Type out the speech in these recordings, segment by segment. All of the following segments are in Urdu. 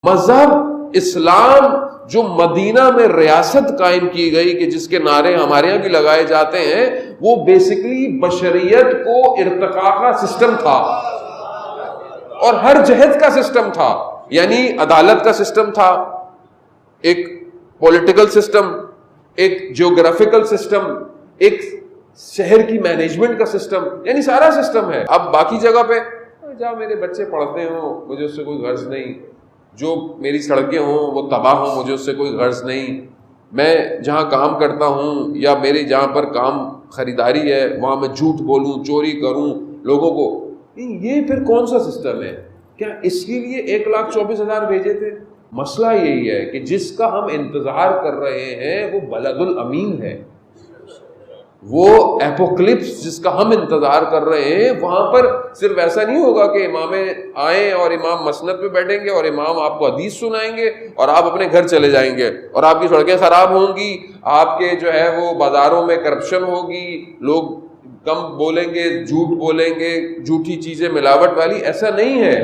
مذہب اسلام جو مدینہ میں ریاست قائم کی گئی کہ جس کے نعرے ہمارے یہاں بھی لگائے جاتے ہیں، وہ بیسیکلی بشریت کو ارتقاء کا سسٹم تھا اور ہر جہت کا سسٹم تھا. یعنی عدالت کا سسٹم تھا، ایک پولیٹیکل سسٹم، ایک جیوگرافیکل سسٹم، ایک شہر کی مینجمنٹ کا سسٹم، یعنی سارا سسٹم ہے. اب باقی جگہ پہ جہاں میرے بچے پڑھتے ہوں مجھے اس سے کوئی غرض نہیں، جو میری سڑکیں ہوں وہ تباہ ہوں مجھے اس سے کوئی غرض نہیں، میں جہاں کام کرتا ہوں یا میری جہاں پر کام خریداری ہے وہاں میں جھوٹ بولوں، چوری کروں لوگوں کو. یہ پھر کون سا سسٹم ہے؟ کیا اس کے لیے 1,24,000 بھیجے تھے؟ مسئلہ یہی ہے کہ جس کا ہم انتظار کر رہے ہیں وہ بلد الامین ہے، وہ ایپوکلپس جس کا ہم انتظار کر رہے ہیں وہاں پر صرف ایسا نہیں ہوگا کہ امام آئیں اور امام مسند پہ بیٹھیں گے اور امام آپ کو حدیث سنائیں گے اور آپ اپنے گھر چلے جائیں گے اور آپ کی سڑکیں خراب ہوں گی، آپ کے جو ہے وہ بازاروں میں کرپشن ہوگی، لوگ کم بولیں گے، جھوٹ بولیں گے، جھوٹی چیزیں ملاوٹ والی. ایسا نہیں ہے.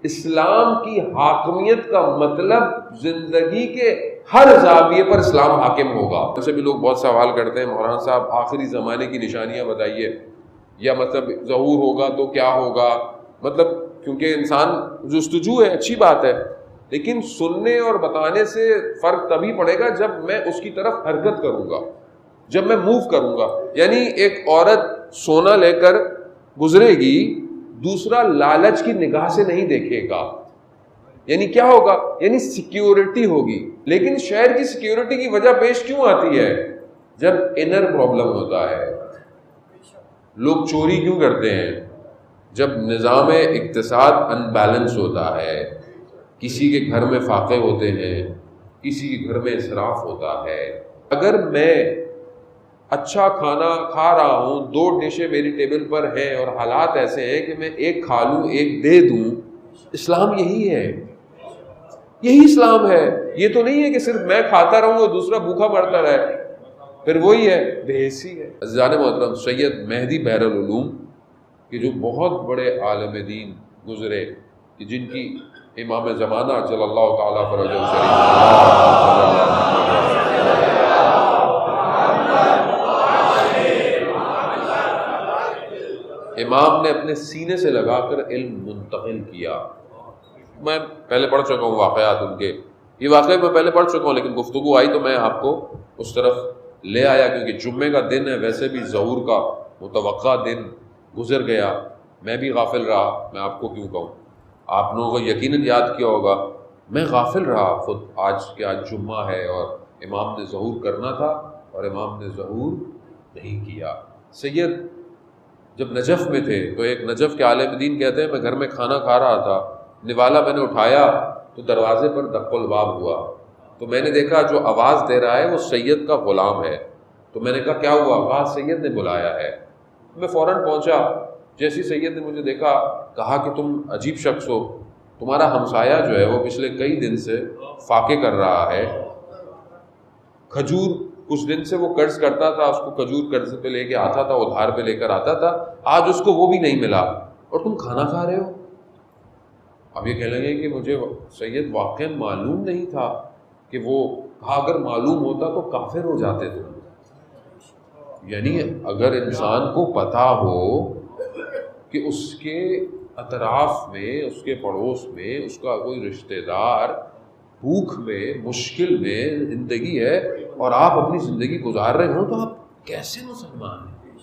اسلام کی حاکمیت کا مطلب زندگی کے ہر زاویے پر اسلام حاکم ہوگا. ویسے بھی لوگ بہت سوال کرتے ہیں مولانا صاحب آخری زمانے کی نشانیاں بتائیے، یا مطلب ظہور ہوگا تو کیا ہوگا. مطلب کیونکہ انسان جستجو ہے، اچھی بات ہے، لیکن سننے اور بتانے سے فرق تبھی پڑے گا جب میں اس کی طرف حرکت کروں گا، جب میں موو کروں گا. یعنی ایک عورت سونا لے کر گزرے گی، دوسرا لالچ کی نگاہ سے نہیں دیکھے گا. یعنی کیا ہوگا؟ یعنی سیکیورٹی ہوگی. لیکن شہر کی سیکیورٹی کی وجہ پیش کیوں آتی ہے؟ جب انر پرابلم ہوتا ہے. لوگ چوری کیوں کرتے ہیں؟ جب نظام اقتصاد ان بیلنس ہوتا ہے، کسی کے گھر میں فاقے ہوتے ہیں، کسی کے گھر میں اسراف ہوتا ہے. اگر میں اچھا کھانا کھا رہا ہوں، 2 ڈشیں میری ٹیبل پر ہیں اور حالات ایسے ہیں کہ میں ایک کھا لوں ایک دے دوں، اسلام یہی ہے، یہی اسلام ہے. یہ تو نہیں ہے کہ صرف میں کھاتا رہوں اور دوسرا بھوکا مرتا رہے، پھر وہی ہے بے حسی ہے. عزیزان محترم، سید مہدی بحر العلوم کہ جو بہت بڑے عالم دین گزرے کہ جن کی امام زمانہ صلی اللہ تعالیٰ فرج امام نے اپنے سینے سے لگا کر علم منتقل کیا. میں پہلے پڑھ چکا ہوں واقعات ان کے، یہ واقعہ میں پہلے پڑھ چکا ہوں، لیکن گفتگو آئی تو میں آپ کو اس طرف لے آیا کیونکہ جمعے کا دن ہے. ویسے بھی ظہور کا متوقع دن گزر گیا، میں بھی غافل رہا. میں آپ کو کیوں کہوں، آپ لوگوں کو یقیناً یاد کیا ہوگا، میں غافل رہا خود آج کہ آج جمعہ ہے اور امام نے ظہور کرنا تھا اور امام نے ظہور نہیں کیا. سید جب نجف میں تھے تو ایک نجف کے عالم دین کہتے ہیں میں گھر میں کھانا کھا رہا تھا، نوالا میں نے اٹھایا تو دروازے پر دق الباب ہوا، تو میں نے دیکھا جو آواز دے رہا ہے وہ سید کا غلام ہے. تو میں نے کہا کیا ہوا؟ کہا سید نے بلایا ہے. میں فوراً پہنچا. جیسی سید نے مجھے دیکھا کہا کہ تم عجیب شخص ہو، تمہارا ہمسایہ جو ہے وہ پچھلے کئی دن سے فاقے کر رہا ہے، کھجور کچھ دن سے وہ قرض کرتا تھا، اس کو کھجور قرض پہ لے کے آتا تھا، ادھار پہ لے کر آتا تھا، آج اس کو وہ بھی نہیں ملا اور تم کھانا کھا رہے ہو. اب یہ کہنے لگے کہ مجھے سید واقعا معلوم نہیں تھا کہ وہ، کہا اگر معلوم ہوتا تو کافر ہو جاتے تم. یعنی اگر انسان کو پتا ہو کہ اس کے اطراف میں، اس کے پڑوس میں اس کا کوئی رشتہ دار بھوک میں، مشکل میں زندگی ہے اور آپ اپنی زندگی گزار رہے ہوں، تو آپ کیسے مسلمان ہیں؟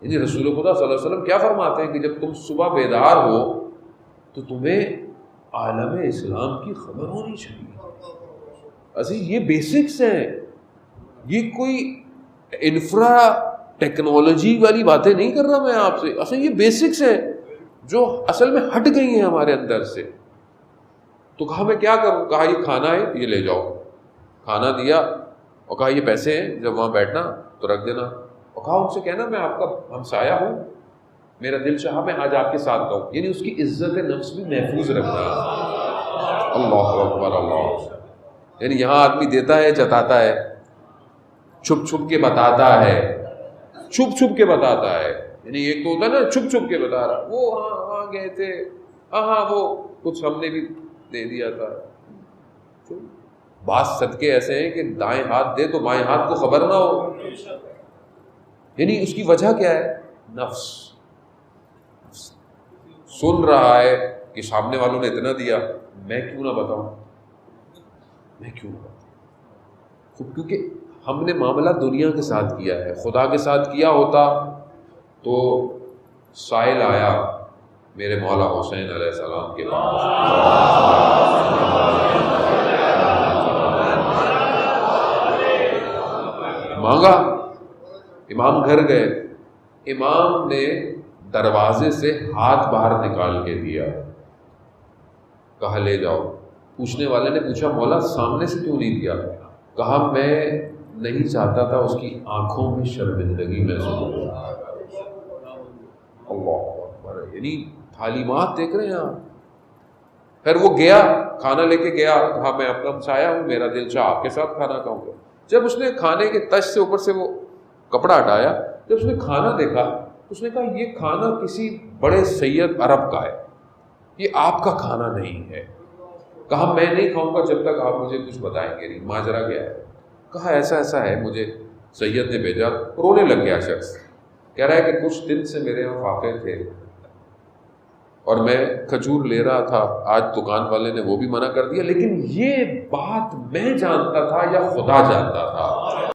یعنی رسول خدا صلی اللہ علیہ وسلم کیا فرماتے ہیں کہ جب تم صبح بیدار ہو تو تمہیں عالم اسلام کی خبر ہونی چاہیے. اصل یہ بیسکس ہیں، یہ کوئی انفرا ٹیکنالوجی والی باتیں نہیں کر رہا میں آپ سے. اصل یہ بیسکس ہیں جو اصل میں ہٹ گئی ہیں ہمارے اندر سے. تو کہا میں کیا کروں؟ کہا یہ کھانا ہے یہ لے جاؤ. کھانا دیا اور کہا یہ پیسے ہیں، جب وہاں بیٹھنا تو رکھ دینا. اور کہا ان سے کہنا میں آپ کا ہمسایہ ہوں، میرا دل چاہا میں آج آپ کے ساتھ کہوں. یعنی اس کی عزت نفس بھی محفوظ رکھنا. اللہ اکبر اللہ. یعنی یہاں آدمی دیتا ہے جتاتا ہے، چھپ چھپ کے بتاتا ہے، چھپ چھپ کے بتاتا ہے. یعنی ایک تو ہوتا ہے نا چھپ چھپ کے بتا رہا، وہ ہاں گئے تھے، ہاں وہ کچھ ہم نے بھی دے دیا تھا. بعض صدقے ایسے ہیں کہ دائیں ہاتھ دے تو بائیں ہاتھ کو خبر نہ ہو. یعنی اس کی وجہ کیا ہے؟ نفس. سن رہا ہے کہ سامنے والوں نے اتنا دیا، میں کیوں نہ بتاؤں، میں کیوں نہ بتاؤں. کیونکہ ہم نے معاملہ دنیا کے ساتھ کیا ہے. خدا کے ساتھ کیا ہوتا تو سائل آیا میرے مولا حسین علیہ السلام کے پاس، مانگا. امام گھر گئے، امام نے دروازے سے ہاتھ باہر نکال کے دیا، کہا لے جاؤ. پوچھنے والے نے پوچھا مولا سامنے سے کیوں نہیں دیا؟ کہا میں نہیں چاہتا تھا اس کی آنکھوں میں شرمندگی محسوس ہو. اللہ اکبر. یعنی تعلیمات دیکھ رہے ہیں آپ. پھر وہ گیا، کھانا لے کے گیا، کہا میں اپنا مسایا ہوں، میرا دل چاہ آپ کے ساتھ کھانا کھاؤں گا. جب اس نے کھانے کے تش سے اوپر سے وہ کپڑا ہٹایا، جب اس نے کھانا دیکھا اس نے کہا یہ کھانا کسی بڑے سید عرب کا ہے، یہ آپ کا کھانا نہیں ہے. کہا میں نہیں کھاؤں گا جب تک آپ مجھے کچھ بتائیں گے نہیں. ماجرا کیا ہے؟ کہا ایسا ایسا ہے، مجھے سید نے بھیجا. رونے لگ گیا شخص، کہہ رہا ہے کہ کچھ دن سے میرے یہاں فاقے تھے اور میں کھجور لے رہا تھا، آج دکان والے نے وہ بھی منع کر دیا، لیکن یہ بات میں جانتا تھا یا خدا جانتا تھا؟